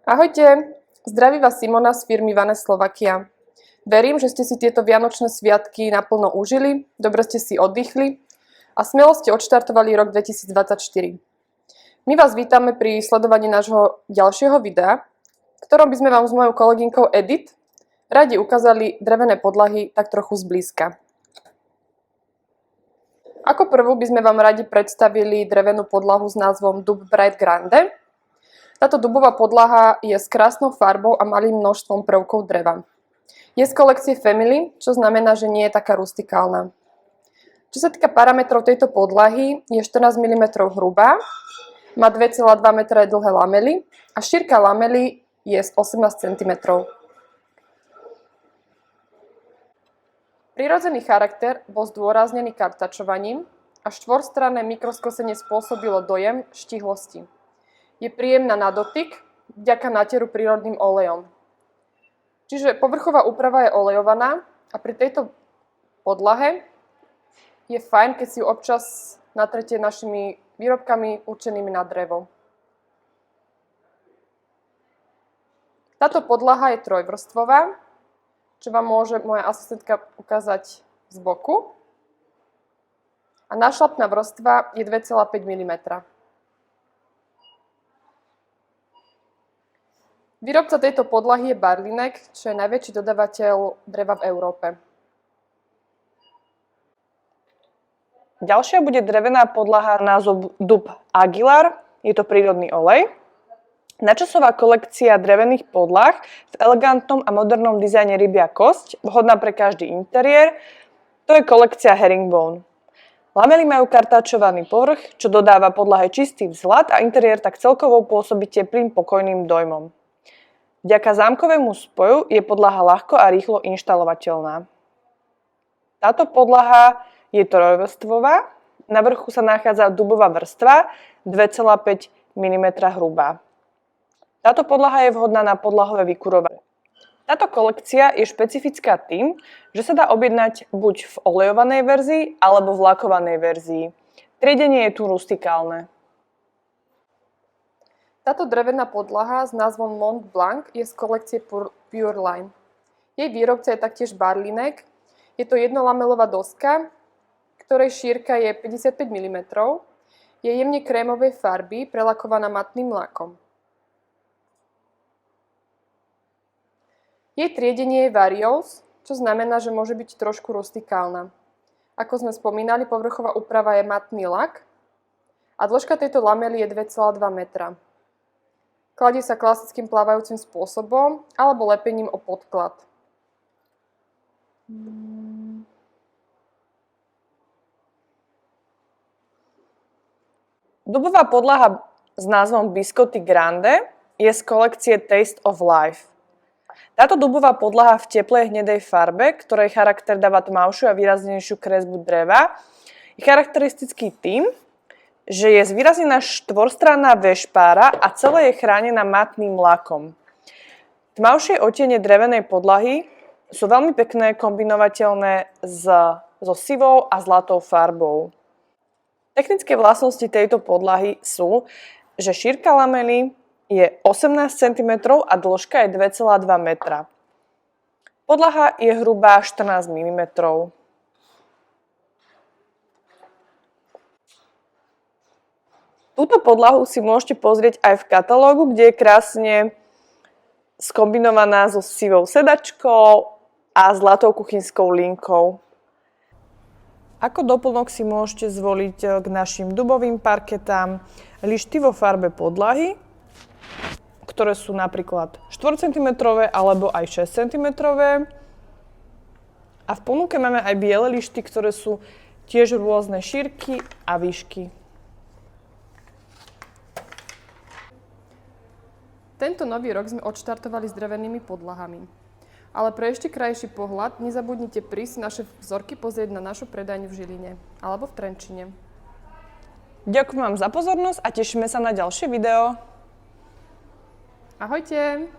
Ahojte, zdraví vás Simona z firmy Vanes Slovakia. Verím, že ste si tieto vianočné sviatky naplno užili, dobre ste si oddychli a smelo ste odštartovali rok 2024. My vás vítame pri sledovaní nášho ďalšieho videa, v ktorom by sme vám s mojou kolegynkou Edith radi ukázali drevené podlahy tak trochu zblízka. Ako prvú by sme vám radi predstavili drevenú podlahu s názvom Dub Bright Grande. Táto dubová podlaha je s krásnou farbou a malým množstvom prvkov dreva. Je z kolekcie Family, čo znamená, že nie je taká rustikálna. Čo sa týka parametrov tejto podlahy, je 14 mm hrubá, má 2,2 m dlhé lamely a šírka lamely je z 18 cm. Prirodzený charakter bol zdôraznený kartačovaním a štvorstranné mikroskosenie spôsobilo dojem štíhlosti. Je príjemná na dotyk vďaka náteru prírodným olejom. Čiže povrchová úprava je olejovaná a pri tejto podlahe je fajn, keď si ju občas natrete našimi výrobkami určenými na drevo. Táto podlaha je trojvrstvová, čo vám môže moja asistentka ukázať z boku. A nášlapná vrstva je 2,5 mm. Výrobca tejto podlahy je Barlinek, čo je najväčší dodávateľ dreva v Európe. Ďalšia bude drevená podlaha názov Dub Aguilar, je to prírodný olej. Načasová kolekcia drevených podlah v elegantnom a modernom dizajne rybia kosť, vhodná pre každý interiér, to je kolekcia Herringbone. Lamely majú kartáčovaný povrch, čo dodáva podlahe čistý vzhľad a interiér tak celkovo pôsobí teplým, pokojným dojmom. Vďaka zámkovému spoju je podlaha ľahko a rýchlo inštalovateľná. Táto podlaha je trojvrstvová, na vrchu sa nachádza dubová vrstva 2,5 mm hrubá. Táto podlaha je vhodná na podlahové vykurovanie. Táto kolekcia je špecifická tým, že sa dá objednať buď v olejovanej verzii alebo v lakovanej verzii. Triedenie je tu rustikálne. Táto drevená podlaha s názvom Mont Blanc je z kolekcie Pure Line. Jej výrobca je taktiež Barlinek. Je to jednolamelová doska, ktorej šírka je 55 mm. Je jemne krémovej farby, prelakovaná matným lakom. Jej triedenie je Various, čo znamená, že môže byť trošku rustikálna. Ako sme spomínali, povrchová úprava je matný lak a dĺžka tejto lamely je 2,2 metra. Kladie sa klasickým plávajúcim spôsobom alebo lepením o podklad. Dubová podlaha s názvom Biscotti Grande je z kolekcie Taste of Life. Táto dubová podlaha v teplej hnedej farbe, ktorej charakter dáva tmavšiu a výraznejšiu kresbu dreva, je charakteristický tým, že je zvýraznená štvorstranná vešpára a celé je chránená matným lakom. Tmavšie odtiene drevenej podlahy sú veľmi pekné, kombinovateľné so sivou a zlatou farbou. Technické vlastnosti tejto podlahy sú, že šírka lamely je 18 cm a dĺžka je 2,2 metra. Podlaha je hrubá 14 mm. Túto podlahu si môžete pozrieť aj v katalógu, kde je krásne skombinovaná so sivou sedačkou a zlatou kuchynskou linkou. Ako doplnok si môžete zvoliť k našim dubovým parketám lišty vo farbe podlahy, ktoré sú napríklad 4 cm alebo aj 6 cm. A v ponuke máme aj biele lišty, ktoré sú tiež rôzne šírky a výšky. Tento nový rok sme odštartovali s drevenými podlahami. Ale pre ešte krajší pohľad nezabudnite prísť naše vzorky pozrieť na našu predajňu v Žiline alebo v Trenčine. Ďakujem vám za pozornosť a tešíme sa na ďalšie video. Ahojte!